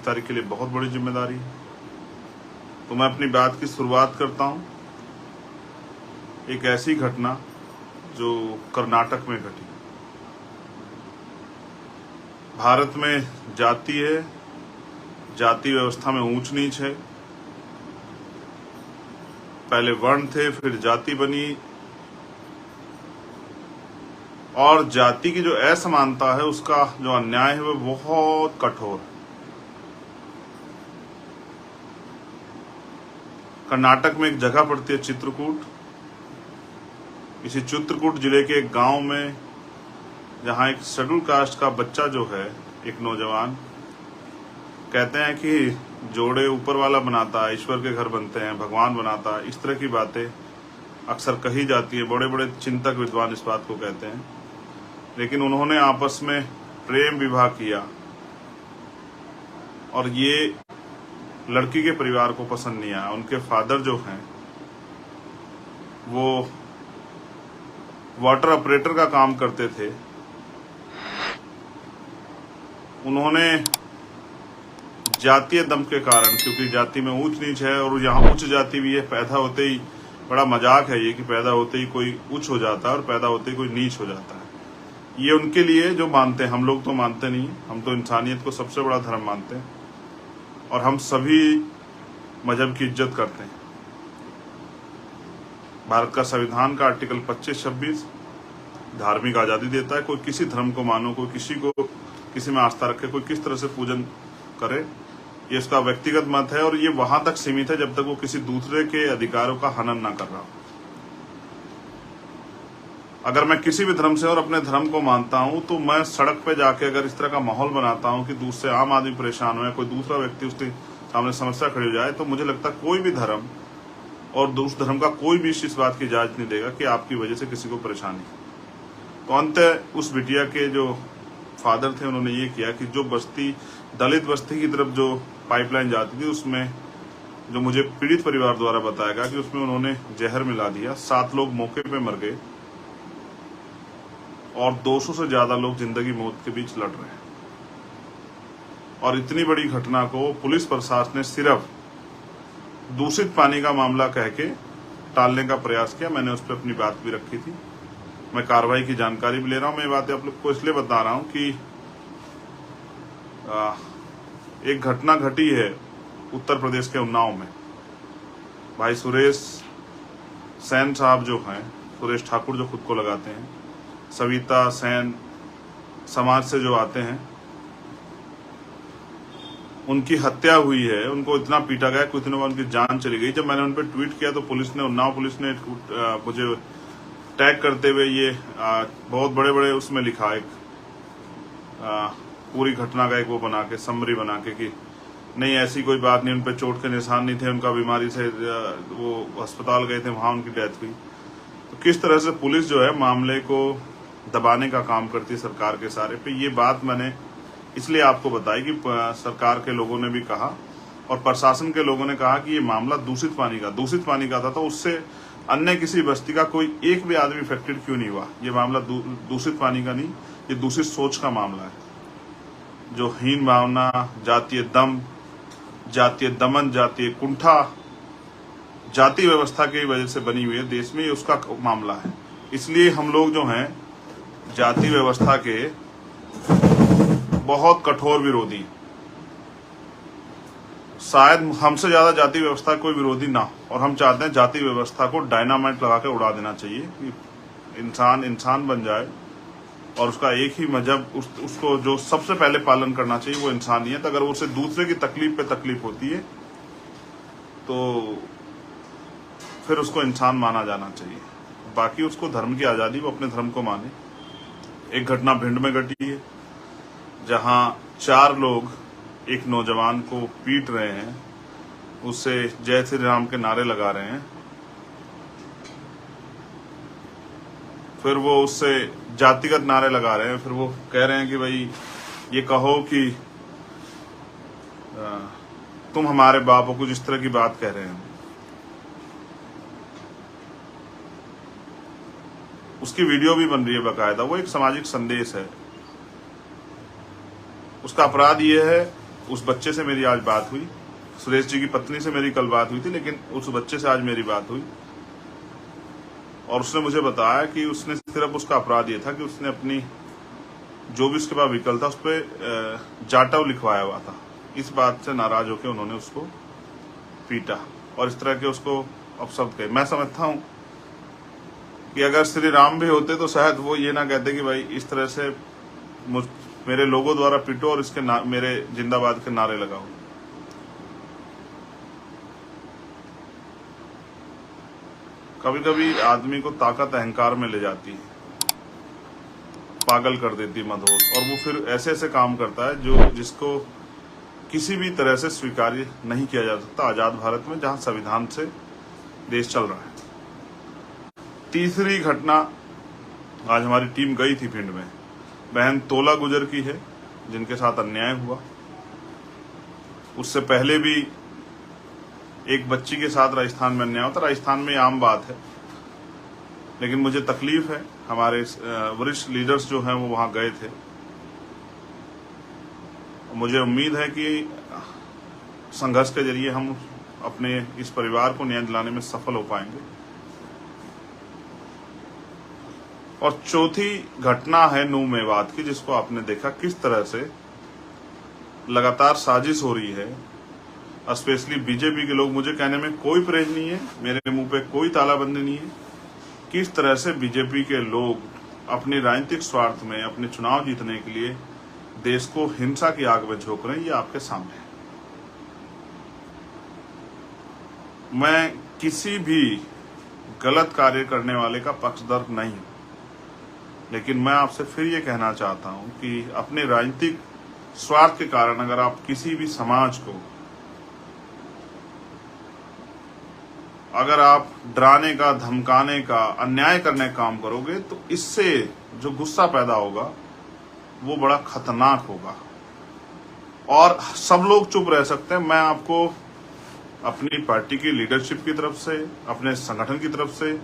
तारीख के लिए बहुत बड़ी जिम्मेदारी है। तो मैं अपनी बात की शुरुआत करता हूं एक ऐसी घटना जो कर्नाटक में घटी। भारत में जाति है, जाति व्यवस्था में ऊंच नीच है। पहले वर्ण थे, फिर जाति बनी, और जाति की जो असमानता है उसका जो अन्याय है वो बहुत कठोर है। कर्नाटक में एक जगह पड़ती है चित्रकूट। इसी चित्रकूट जिले के एक गांव में जहां एक शेड्यूल कास्ट का बच्चा जो है, एक नौजवान, कहते हैं कि जोड़े ऊपर वाला बनाता है, ईश्वर के घर बनते हैं, भगवान बनाता है, इस तरह की बातें अक्सर कही जाती है। बड़े बड़े चिंतक विद्वान इस बात को कहते हैं। लेकिन उन्होंने आपस में प्रेम विवाह किया और ये लड़की के परिवार को पसंद नहीं आया। उनके फादर जो हैं वो वाटर ऑपरेटर का काम करते थे। उन्होंने जातीय दम के कारण, क्योंकि जाति में ऊंच नीच है और यहाँ उच्च जाति भी है, पैदा होते ही बड़ा मजाक है ये कि पैदा होते ही कोई उच्च हो जाता है और पैदा होते ही कोई नीच हो जाता है। ये उनके लिए जो मानते हैं, हम लोग तो मानते नहीं। हम तो इंसानियत को सबसे बड़ा धर्म मानते हैं और हम सभी मजहब की इज्जत करते हैं। भारत का संविधान का आर्टिकल 25-26 धार्मिक आजादी देता है। कोई किसी धर्म को मानो, कोई किसी में आस्था रखे, कोई किस तरह से पूजन करे, ये उसका व्यक्तिगत मत है और ये वहां तक सीमित है जब तक वो किसी दूसरे के अधिकारों का हनन ना कर रहा हो। अगर मैं किसी भी धर्म से और अपने धर्म को मानता हूं तो मैं सड़क पे जाके अगर इस तरह का माहौल बनाता हूं कि दूसरे आम आदमी परेशान हो या कोई दूसरा व्यक्ति उसके सामने समस्या खड़ी हो जाए, तो मुझे लगता है कोई भी धर्म और दूसरे धर्म का कोई भी इस बात की इजाजत नहीं देगा कि आपकी वजह से किसी को परेशानी। तो अंत उस बिटिया के जो फादर थे उन्होंने ये किया कि जो बस्ती, दलित बस्ती की तरफ जो पाइपलाइन जाती थी, उसमें जो मुझे पीड़ित परिवार द्वारा बताया गया कि उसमें उन्होंने जहर मिला दिया। 7 लोग मौके पे मर गए और 200 से ज्यादा लोग जिंदगी मौत के बीच लड़ रहे हैं। और इतनी बड़ी घटना को पुलिस प्रशासन ने सिर्फ दूषित पानी का मामला कह के टालने का प्रयास किया। मैंने उस पर अपनी बात भी रखी थी। मैं कार्रवाई की जानकारी भी ले रहा हूं। मैं ये बातें आप लोग को इसलिए बता रहा हूं कि एक घटना घटी है उत्तर प्रदेश के उन्नाव में। भाई सुरेश सेन साहब जो हैं, सुरेश ठाकुर जो खुद को लगाते हैं, सविता सेन समाज से जो आते हैं, उनकी हत्या हुई है। उनको इतना पीटा गया कि इतने उनकी जान चली गई। जब मैंने उन पर ट्वीट किया तो पुलिस ने, उन्नाव पुलिस ने मुझे टैग करते हुए ये बहुत बड़े बड़े उसमें लिखा, एक पूरी घटना का एक वो बना के, समरी बना के कि नहीं ऐसी कोई बात नहीं, उन पर चोट के निशान नहीं थे, उनका बीमारी से वो अस्पताल गए थे, वहां उनकी डेथ हुई। तो किस तरह से पुलिस जो है मामले को दबाने का काम करती है सरकार के सारे पे। ये बात मैंने इसलिए आपको बताई कि सरकार के लोगों ने भी कहा और प्रशासन के लोगों ने कहा कि ये मामला दूषित पानी का था, तो उससे अन्य किसी बस्ती का कोई एक भी आदमी इफेक्टेड क्यों नहीं हुआ। ये मामला दूषित पानी का नहीं, ये दूषित सोच का मामला है। जो हीन भावना, जातीय दम, जातीय दमन, जातीय कुंठा, जाति व्यवस्था की वजह से बनी हुई है देश में, ये उसका मामला है। इसलिए हम लोग जो हैं जाति व्यवस्था के बहुत कठोर विरोधी, शायद हमसे ज्यादा जाति व्यवस्था कोई विरोधी ना, और हम चाहते हैं जाति व्यवस्था को डायनामाइट लगा के उड़ा देना चाहिए कि इंसान बन जाए और उसका एक ही मजहब, उसको जो सबसे पहले पालन करना चाहिए वो इंसानियत। अगर उसे दूसरे की तकलीफ पे तकलीफ होती है तो फिर उसको इंसान माना जाना चाहिए। बाकी उसको धर्म की आजादी, वो अपने धर्म को माने। एक घटना भिंड में घटी है जहां 4 लोग एक नौजवान को पीट रहे हैं, उससे जय श्री राम के नारे लगा रहे हैं, फिर वो उससे जातिगत नारे लगा रहे हैं, फिर वो कह रहे हैं कि भाई ये कहो कि तुम हमारे बाप हो, कुछ इस तरह की बात कह रहे हैं। उसकी वीडियो भी बन रही है बाकायदा। वो एक सामाजिक संदेश है। उसका अपराध ये है उस बच्चे से मेरी आज बात हुई, सुरेश जी की पत्नी से मेरी कल बात हुई थी, लेकिन उस बच्चे से आज मेरी बात हुई और उसने मुझे बताया कि उसने सिर्फ उसका अपराध ये था कि उसने अपनी जो भी उसके पास व्हीकल था उस पर जाटव लिखवाया हुआ था। इस बात से नाराज होकर उन्होंने उसको पीटा और इस तरह के उसको अपशब्द कहे। मैं समझता हूं कि अगर श्री राम भी होते तो शायद वो ये ना कहते कि भाई इस तरह से मेरे लोगों द्वारा पीटो और इसके मेरे जिंदाबाद के नारे लगाओ। कभी कभी आदमी को ताकत अहंकार में ले जाती है, पागल कर देती है मदहोश, और वो फिर ऐसे ऐसे काम करता है जिसको किसी भी तरह से स्वीकार्य नहीं किया जा सकता आजाद भारत में, जहां संविधान से देश चल रहा है। तीसरी घटना, आज हमारी टीम गई थी भिंड में। बहन तोला गुजर की है जिनके साथ अन्याय हुआ। उससे पहले भी एक बच्ची के साथ राजस्थान में अन्याय होता। राजस्थान में आम बात है, लेकिन मुझे तकलीफ है। हमारे वरिष्ठ लीडर्स जो हैं वो वहां गए थे। मुझे उम्मीद है कि संघर्ष के जरिए हम अपने इस परिवार को न्याय दिलाने में सफल हो पाएंगे। और चौथी घटना है नू मेवात की, जिसको आपने देखा किस तरह से लगातार साजिश हो रही है। स्पेशली बीजेपी के लोग, मुझे कहने में कोई परहेज नहीं है, मेरे मुंह पे कोई तालाबंदी नहीं है, किस तरह से बीजेपी के लोग अपनी राजनीतिक स्वार्थ में अपने चुनाव जीतने के लिए देश को हिंसा की आग में झोंक रहे हैं। ये आपके सामने है। मैं किसी भी गलत कार्य करने वाले का पक्षधर नहीं हूं, लेकिन मैं आपसे फिर ये कहना चाहता हूं कि अपने राजनीतिक स्वार्थ के कारण अगर आप किसी भी समाज को अगर आप डराने का, धमकाने का, अन्याय करने का काम करोगे तो इससे जो गुस्सा पैदा होगा वो बड़ा खतरनाक होगा और सब लोग चुप रह सकते हैं। मैं आपको अपनी पार्टी की लीडरशिप की तरफ से, अपने संगठन की तरफ से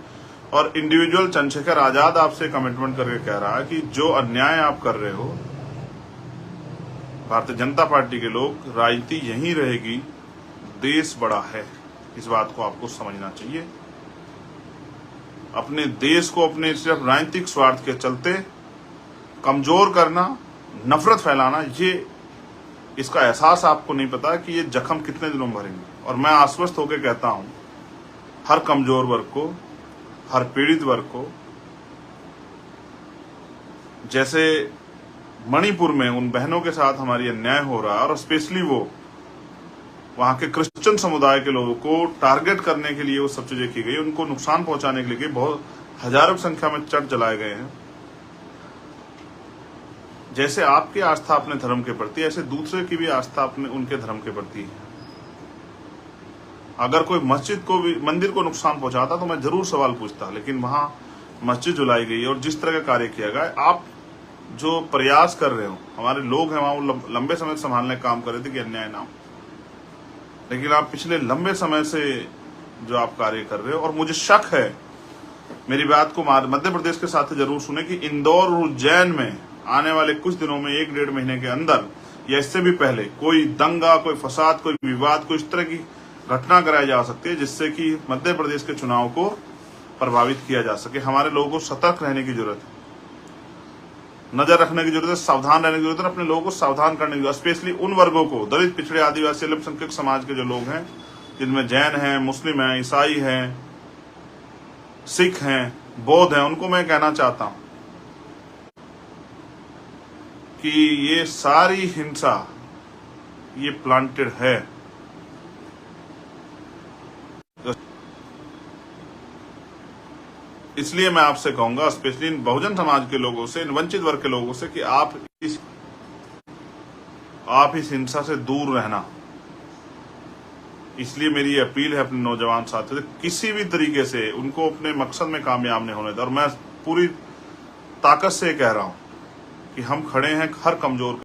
और इंडिविजुअल चंद्रशेखर आजाद आपसे कमिटमेंट करके कह रहा है कि जो अन्याय आप कर रहे हो, भारतीय जनता पार्टी के लोग, राजनीति यहीं रहेगी, देश बड़ा है, इस बात को आपको समझना चाहिए। अपने देश को अपने सिर्फ राजनीतिक स्वार्थ के चलते कमजोर करना, नफरत फैलाना, ये इसका एहसास आपको नहीं पता कि ये जख्म कितने दिनों में भरेंगे। और मैं आश्वस्त होकर कहता हूं हर कमजोर वर्ग को, हर पीड़ित वर्ग को, जैसे मणिपुर में उन बहनों के साथ हमारी अन्याय हो रहा है और स्पेशली वो वहां के क्रिश्चियन समुदाय के लोगों को टारगेट करने के लिए वो सब चीजें की गई, उनको नुकसान पहुंचाने के लिए बहुत हजारों की संख्या में चर्च जलाए गए हैं। जैसे आपकी आस्था अपने धर्म के प्रति, ऐसे दूसरे की भी आस्था अपने उनके धर्म के प्रति है। अगर कोई मस्जिद को भी, मंदिर को नुकसान पहुंचाता तो मैं जरूर सवाल पूछता, लेकिन वहां मस्जिद जलाई गई और जिस तरह का कार्य किया गया, आप जो प्रयास कर रहे हो, हमारे लोग हैं वहां, वो लंबे समय से संभालने का काम कर रहे थे कि अन्याय ना हो, लेकिन आप पिछले लंबे समय से जो आप कार्य कर रहे हो, और मुझे शक है, मेरी बात को मध्य प्रदेश के साथ जरूर सुने, कि इंदौर और उज्जैन में आने वाले कुछ दिनों में 1-1.5 महीने के अंदर या इससे भी पहले कोई दंगा, कोई फसाद, कोई विवाद, कोई इस तरह की घटना कराई जा सकती है जिससे कि मध्य प्रदेश के चुनाव को प्रभावित किया जा सके। हमारे लोगों को सतर्क रहने की जरूरत है, नजर रखने की जरूरत है, सावधान रहने की जरूरत है, अपने लोगों को सावधान करने की जरूरत है। स्पेशली उन वर्गों को, दलित, पिछड़े, आदिवासी, अल्पसंख्यक समाज के जो लोग हैं, जिनमें जैन हैं, मुस्लिम हैं, ईसाई हैं, सिख हैं, बौद्ध हैं, उनको मैं कहना चाहता हूं कि ये सारी हिंसा ये प्लांटेड है। इसलिए मैं आपसे कहूंगा, स्पेशली इन बहुजन समाज के लोगों से, इन वंचित वर्ग के लोगों से, कि आप इस हिंसा से दूर रहना। इसलिए मेरी अपील है अपने नौजवान साथियों से, किसी भी तरीके से उनको अपने मकसद में कामयाब नहीं होने दें। और मैं पूरी ताकत से कह रहा हूं कि हम खड़े हैं हर कमजोर